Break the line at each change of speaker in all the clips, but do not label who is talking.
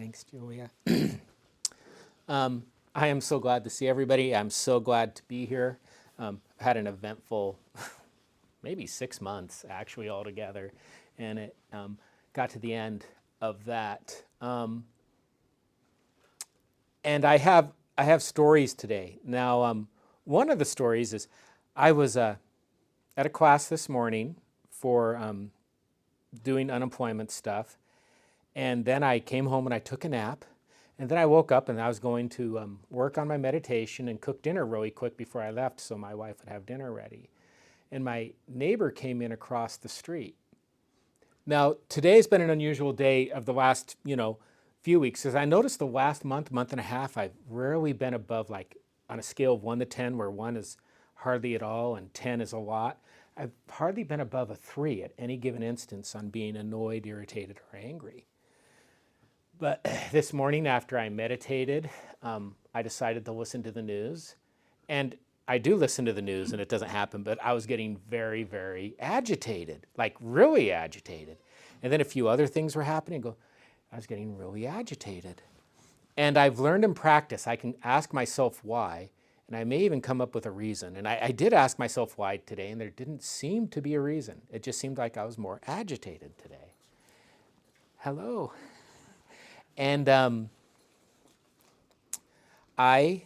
Thanks, Julia. I am so glad to see everybody. I'm so glad to be here. I've had an eventful, maybe 6 months actually altogether, and it got to the end of that. And I have stories today. Now, one of the stories is I was at a class this morning for doing unemployment stuff, and then I came home and I took a nap. And then I woke up and I was going to work on my meditation and cook dinner really quick before I left so my wife would have dinner ready. And my neighbor came in across the street. Now, today's been an unusual day of the last, few weeks, because I noticed the last month, month and a half, I've rarely been above, like, on a scale of 1 to 10, where 1 is hardly at all and 10 is a lot. I've hardly been above a 3 at any given instance on being annoyed, irritated, or angry. But this morning, after I meditated, I decided to listen to the news. And I do listen to the news and it doesn't happen, but I was getting very, very agitated, like really agitated. And then a few other things were happening. I was getting really agitated. And I've learned in practice, I can ask myself why, and I may even come up with a reason. And I did ask myself why today, and there didn't seem to be a reason. It just seemed like I was more agitated today. Hello. And I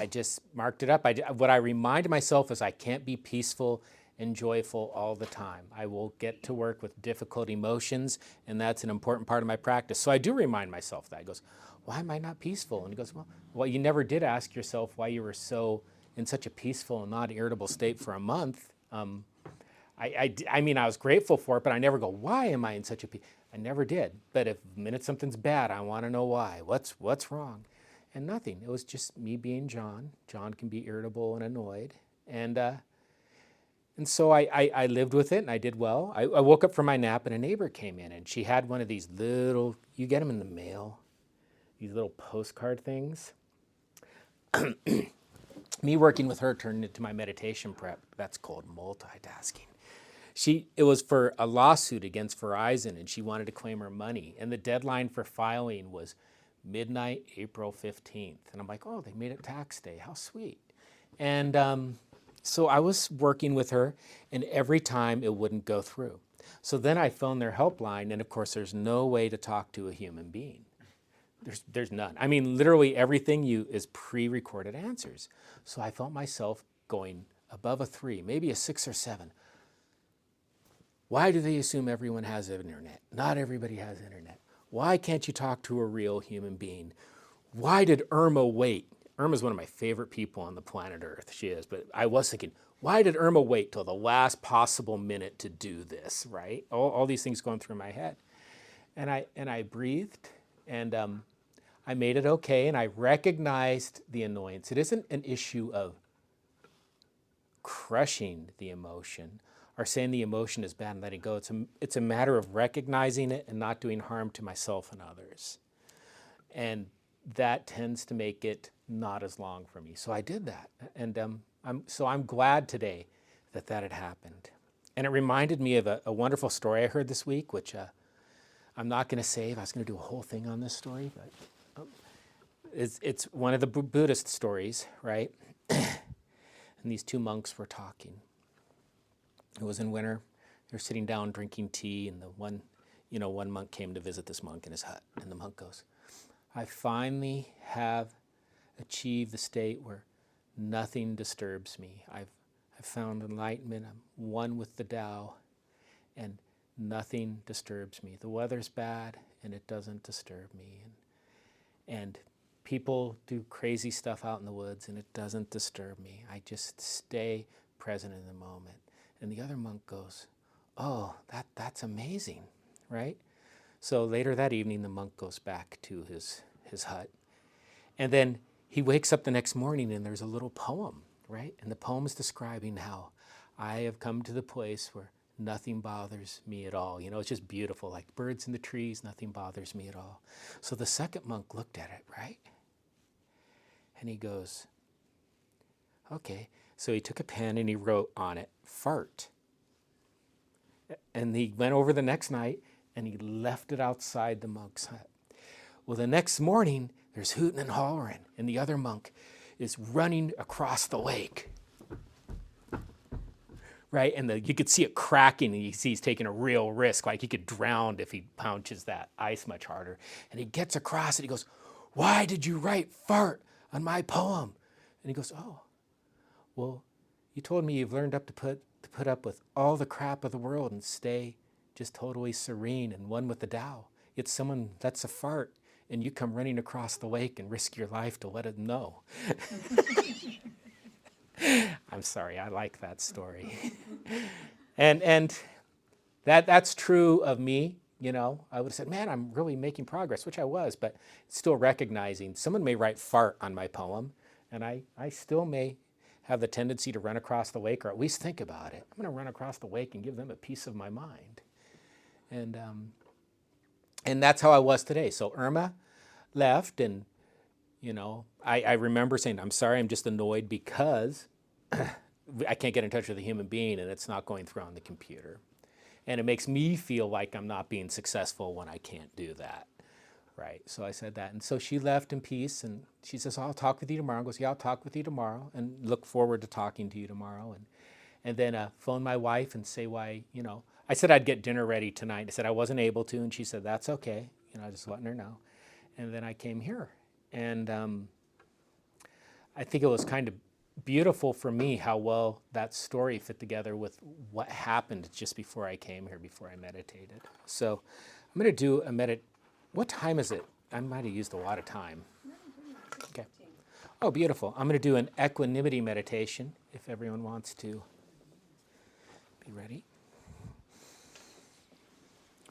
just marked it up. What I remind myself is I can't be peaceful and joyful all the time. I will get to work with difficult emotions, and that's an important part of my practice. So I do remind myself that. He goes, why am I not peaceful? And he goes, well, you never did ask yourself why you were so in such a peaceful and not irritable state for a month. I mean, I was grateful for it, but I never go, why am I in such a peace? I never did. But if the minute something's bad, I want to know why. What's wrong? And nothing. It was just me being John. John can be irritable and annoyed. And so I lived with it, and I did well. I woke up from my nap, and a neighbor came in, and she had one of these little, you get them in the mail, these little postcard things. Me working with her turned into my meditation prep. That's called multitasking. It was for a lawsuit against Verizon, and she wanted to claim her money. And the deadline for filing was midnight, April 15th. And I'm like, oh, they made it tax day. How sweet. And so I was working with her, and every time it wouldn't go through. So then I phoned their helpline, and of course, there's no way to talk to a human being. There's none. I mean, literally everything is pre-recorded answers. So I felt myself going above a 3, maybe a 6 or 7. Why do they assume everyone has internet? Not everybody has internet. Why can't you talk to a real human being? Why did Irma wait? Irma's one of my favorite people on the planet Earth. She is. But I was thinking, why did Irma wait till the last possible minute to do this, right? All these things going through my head. And I breathed, and I made it okay, and I recognized the annoyance. It isn't an issue of crushing the emotion or saying the emotion is bad and letting go. It's a matter of recognizing it and not doing harm to myself and others. And that tends to make it not as long for me. So I did that. And I'm glad today that had happened. And it reminded me of a wonderful story I heard this week, which I'm not going to save. I was going to do a whole thing on this story, but it's one of the Buddhist stories, right? And these two monks were talking. It was in winter. They were sitting down drinking tea, and one monk came to visit this monk in his hut. And the monk goes, I finally have achieved the state where nothing disturbs me. I've found enlightenment. I'm one with the Tao, and nothing disturbs me. The weather's bad, and it doesn't disturb me. And people do crazy stuff out in the woods, and it doesn't disturb me. I just stay present in the moment. And the other monk goes, oh, that's amazing, right? So later that evening, the monk goes back to his hut. And then he wakes up the next morning, and there's a little poem, right? And the poem is describing how I have come to the place where nothing bothers me at all. It's just beautiful, like birds in the trees, nothing bothers me at all. So the second monk looked at it, right? And he goes, okay. So he took a pen and he wrote on it, fart. And he went over the next night and he left it outside the monk's hut. Well, the next morning, there's hooting and hollering, and the other monk is running across the lake. Right? And you could see it cracking, and you see he's taking a real risk, like he could drown if he punches that ice much harder. And he gets across it, he goes, "Why did you write fart on my poem?" And he goes, "Oh, well, you told me you've learned to put up with all the crap of the world and stay just totally serene and one with the Tao. Yet someone lets a fart, and you come running across the lake and risk your life to let it know." I'm sorry, I like that story. and that's true of me, you know. I would have said, man, I'm really making progress, which I was, but still recognizing someone may write fart on my poem, and I still may have the tendency to run across the lake, or at least think about it. I'm going to run across the lake and give them a piece of my mind. And that's how I was today. So Irma left, and you know, I remember saying, "I'm sorry, I'm just annoyed because I can't get in touch with a human being and it's not going through on the computer. And it makes me feel like I'm not being successful when I can't do that." Right? So I said that. And so she left in peace, and she says, "I'll talk with you tomorrow." I goes, "Yeah, I'll talk with you tomorrow and look forward to talking to you tomorrow." And then phone my wife and say why, you know, I said I'd get dinner ready tonight. I said I wasn't able to, and she said, "That's okay." You know, just letting her know. And then I came here. And I think it was kind of beautiful for me how well that story fit together with what happened just before I came here, before I meditated. So I'm going to do a What time is it? I might have used a lot of time. Okay. Oh, beautiful. I'm going to do an equanimity meditation if everyone wants to be ready.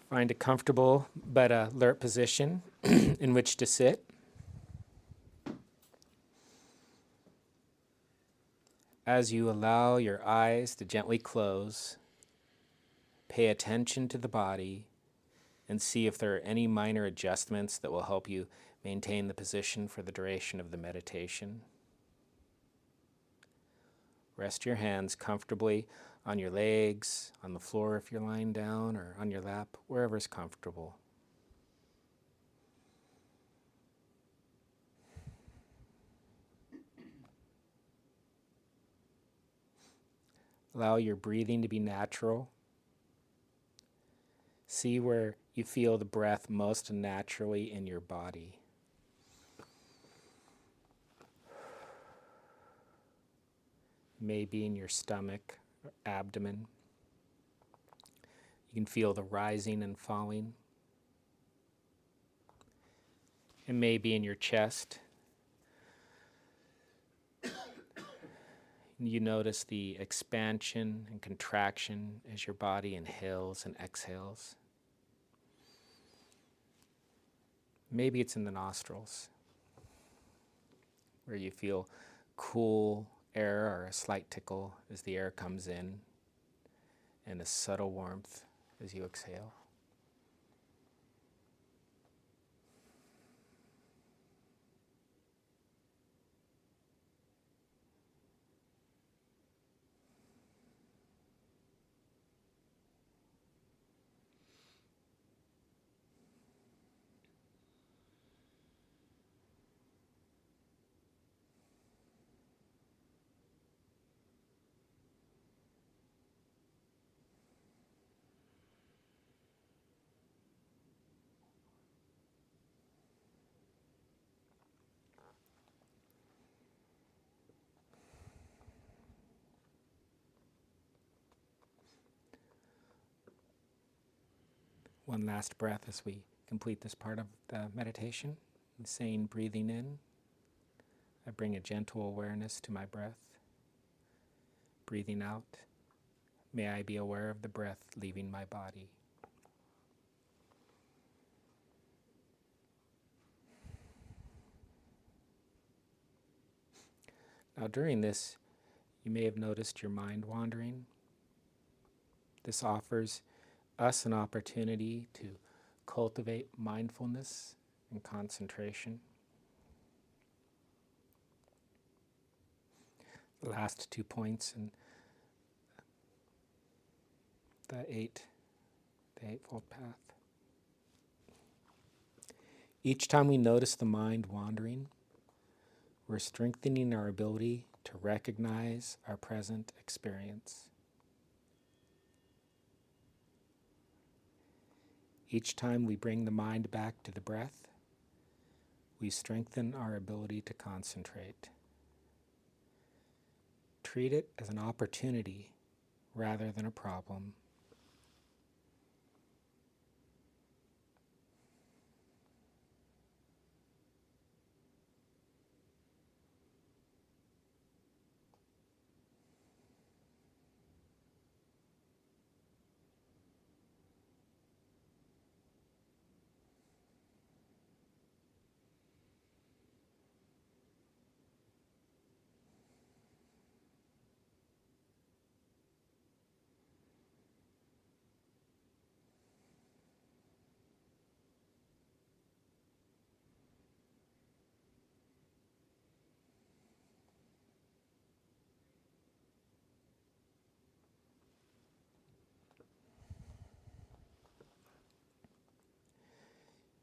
Find a comfortable but alert position in which to sit. As you allow your eyes to gently close, pay attention to the body and see if there are any minor adjustments that will help you maintain the position for the duration of the meditation. Rest your hands comfortably on your legs, on the floor if you're lying down, or on your lap, wherever is comfortable. Allow your breathing to be natural. See where you feel the breath most naturally in your body. Maybe in your stomach or abdomen. You can feel the rising and falling. It may be in your chest. You notice the expansion and contraction as your body inhales and exhales. Maybe it's in the nostrils, where you feel cool air or a slight tickle as the air comes in, and a subtle warmth as you exhale. One last breath as we complete this part of the meditation. Same breathing in. I bring a gentle awareness to my breath. Breathing out. May I be aware of the breath leaving my body. Now during this, you may have noticed your mind wandering. This offers us an opportunity to cultivate mindfulness and concentration. The last 2 points in the Eightfold Path. Each time we notice the mind wandering, we're strengthening our ability to recognize our present experience. Each time we bring the mind back to the breath, we strengthen our ability to concentrate. Treat it as an opportunity rather than a problem.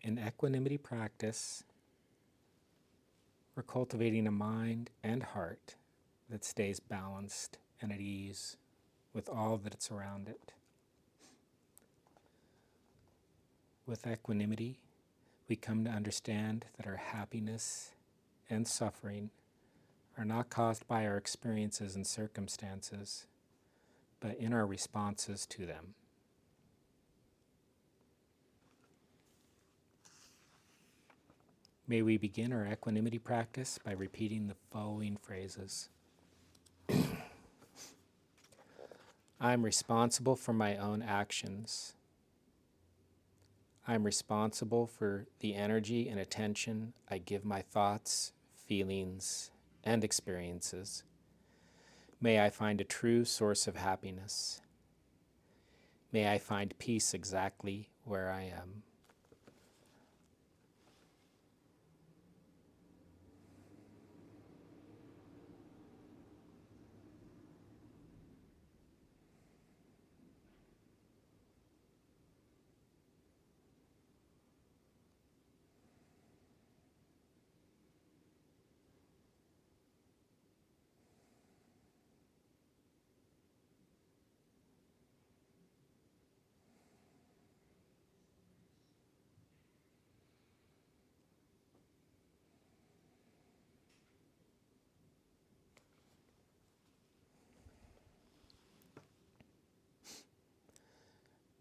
In equanimity practice, we're cultivating a mind and heart that stays balanced and at ease with all that's around it. With equanimity, we come to understand that our happiness and suffering are not caused by our experiences and circumstances, but in our responses to them. May we begin our equanimity practice by repeating the following phrases. I'm responsible for my own actions. I'm responsible for the energy and attention I give my thoughts, feelings, and experiences. May I find a true source of happiness. May I find peace exactly where I am.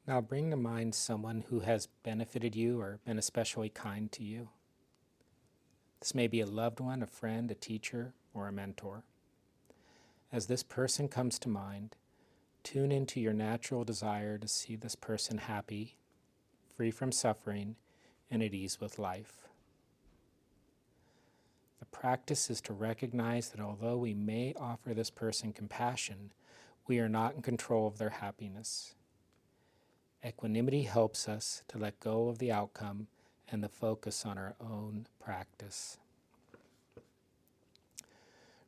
Now bring to mind someone who has benefited you or been especially kind to you. This may be a loved one, a friend, a teacher, or a mentor. As this person comes to mind, tune into your natural desire to see this person happy, free from suffering, and at ease with life. The practice is to recognize that although we may offer this person compassion, we are not in control of their happiness. Equanimity helps us to let go of the outcome and the focus on our own practice.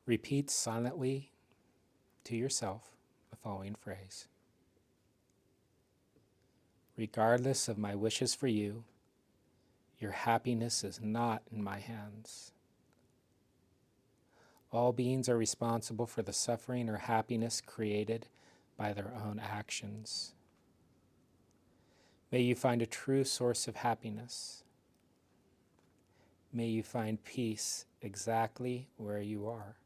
Repeat silently to yourself the following phrase. Regardless of my wishes for you, your happiness is not in my hands. All beings are responsible for the suffering or happiness created by their own actions. May you find a true source of happiness. May you find peace exactly where you are.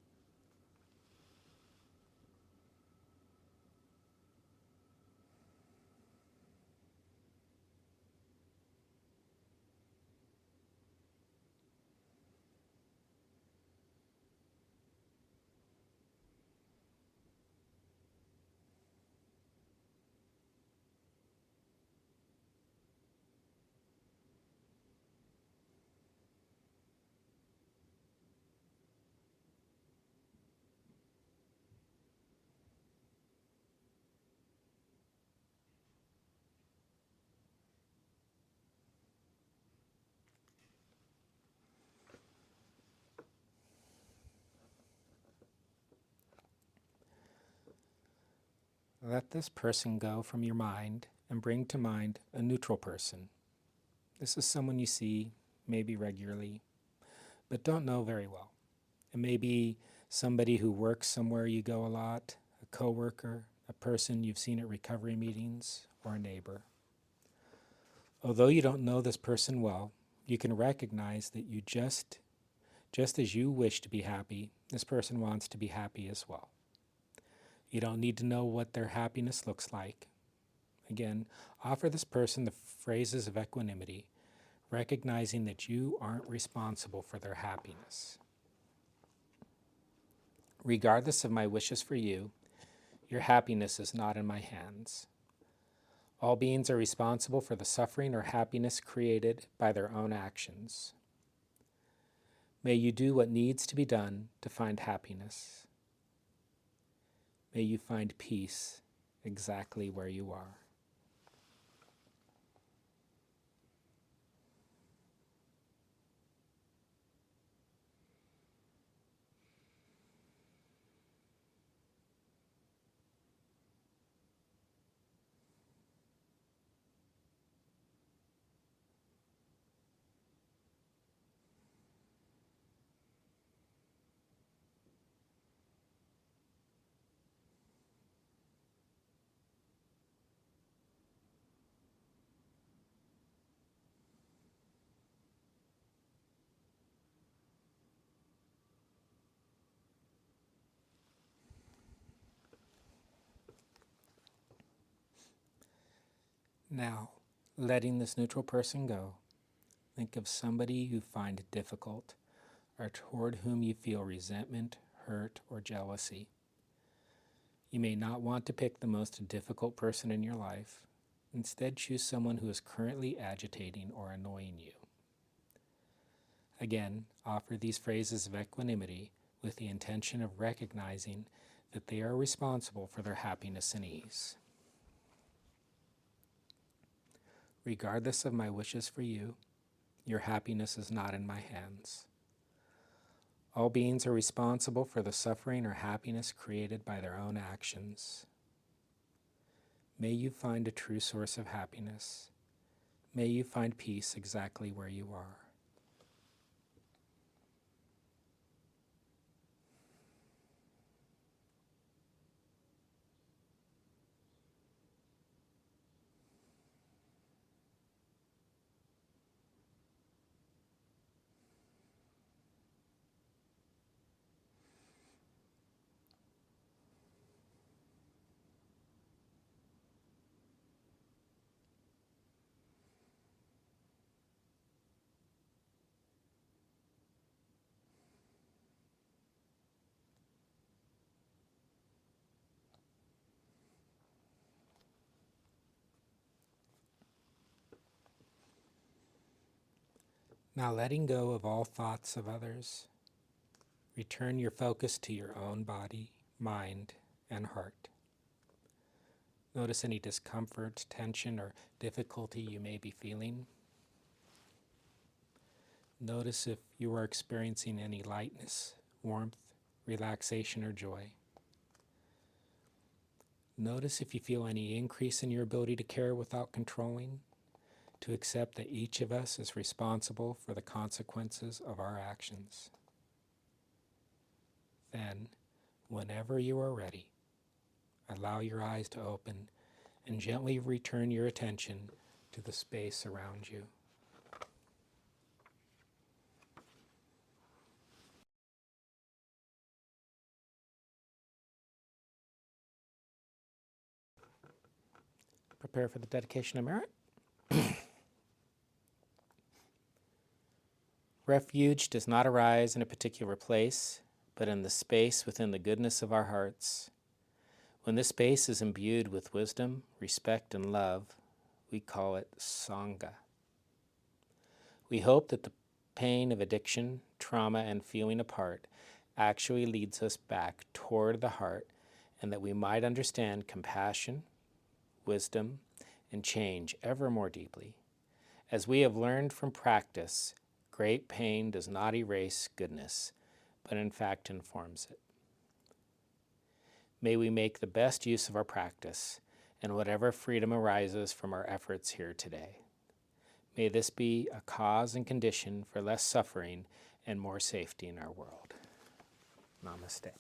Let this person go from your mind and bring to mind a neutral person. This is someone you see maybe regularly, but don't know very well. It may be somebody who works somewhere you go a lot, a coworker, a person you've seen at recovery meetings, or a neighbor. Although you don't know this person well, you can recognize that just as you wish to be happy, this person wants to be happy as well. You don't need to know what their happiness looks like. Again, offer this person the phrases of equanimity, recognizing that you aren't responsible for their happiness. Regardless of my wishes for you, your happiness is not in my hands. All beings are responsible for the suffering or happiness created by their own actions. May you do what needs to be done to find happiness. May you find peace exactly where you are. Now, letting this neutral person go, think of somebody you find difficult or toward whom you feel resentment, hurt, or jealousy. You may not want to pick the most difficult person in your life. Instead, choose someone who is currently agitating or annoying you. Again, offer these phrases of equanimity with the intention of recognizing that they are responsible for their happiness and ease. Regardless of my wishes for you, your happiness is not in my hands. All beings are responsible for the suffering or happiness created by their own actions. May you find a true source of happiness. May you find peace exactly where you are. Now, letting go of all thoughts of others, return your focus to your own body, mind, and heart. Notice any discomfort, tension, or difficulty you may be feeling. Notice if you are experiencing any lightness, warmth, relaxation, or joy. Notice if you feel any increase in your ability to care without controlling, to accept that each of us is responsible for the consequences of our actions. Then, whenever you are ready, allow your eyes to open and gently return your attention to the space around you. Prepare for the dedication of merit. Refuge does not arise in a particular place, but in the space within the goodness of our hearts. When this space is imbued with wisdom, respect, and love, we call it Sangha. We hope that the pain of addiction, trauma, and feeling apart actually leads us back toward the heart, and that we might understand compassion, wisdom, and change ever more deeply. As we have learned from practice, great pain does not erase goodness, but in fact informs it. May we make the best use of our practice and whatever freedom arises from our efforts here today. May this be a cause and condition for less suffering and more safety in our world. Namaste.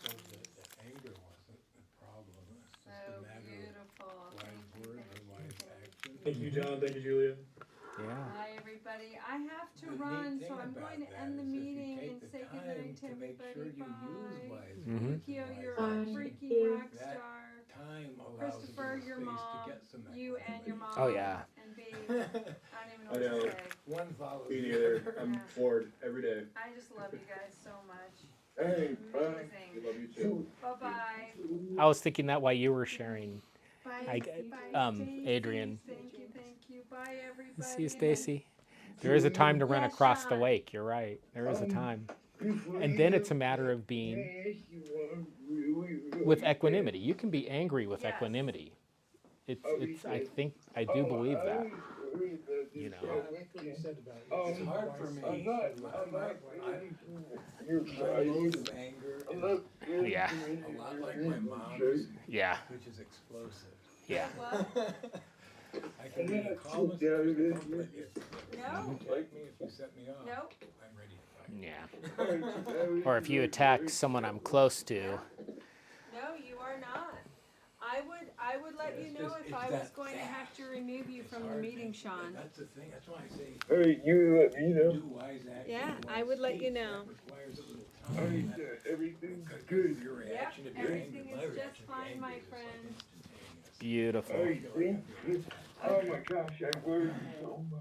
So the anger wasn't the problem. It's just a matter
Beautiful.
of wise words and wise action.
Thank you, John. Thank you, Julia.
Yeah.
Hi, everybody. I have to
The neat
run,
thing
so I'm
about
going to
that
end the
is if you
meeting
take
and
the
say
time
goodnight to
to make
everybody.
sure you use
Bye.
wise
Mhm.
words
Kyo,
and
you're
wise
a
action.
freaking rock
That
star.
time allows
Christopher,
a little
your
space
mom,
to get some
you and your mom.
Oh, yeah.
And B, I don't even know
I
what
know.
to say.
One follows
Me
the
neither.
other.
I'm
Yeah.
floored every day.
I just love you guys so much.
Hey, bye.
I
Amazing.
love you too.
Bye-bye.
I was thinking that while you were sharing.
Bye,
I-
Stacy.
Adrian.
Thank you. Bye, everybody.
See you, Stacy. There is a time to run
Yeah,
across the
Sean.
lake. You're right. There is a time.
Before
And
you
then it's a
leave,
matter of
can
being
I ask you one really
with
quick?
equanimity. You can be angry with
Yes.
equanimity. It's
Oh,
it's I
because-
think I do
Oh,
believe
I
that.
always heard that
You
this
know.
guy went to-
It's hard for me.
I'm not you're
My mode
trying.
of anger
I'm
is
not
Yeah.
a lot like my mom's,
Yeah.
which is explosive.
Yeah.
What?
I can be the calmest person, but if
No.
you like me, if you set me off,
Nope.
I'm ready to fight.
Yeah. Or if you attack someone I'm close to.
No, you are not. I would let you
It's
know
just-
if
it's
I was
that
going to have to remove you
It's
from the
hard,
meeting,
and
Sean.
That's the thing, that's why I say,
Hey, you let me know.
do wise action.
Yeah,
wise
I would let you
speech.
know.
That requires a little
Hey,
time.
everything's
Because
good.
your
Yep,
reaction to be angry,
everything
my
is just
reaction to be
fine,
angry
my
is like
friend.
instantaneous.
Beautiful.
Hey, see? Oh my gosh, I worry so much.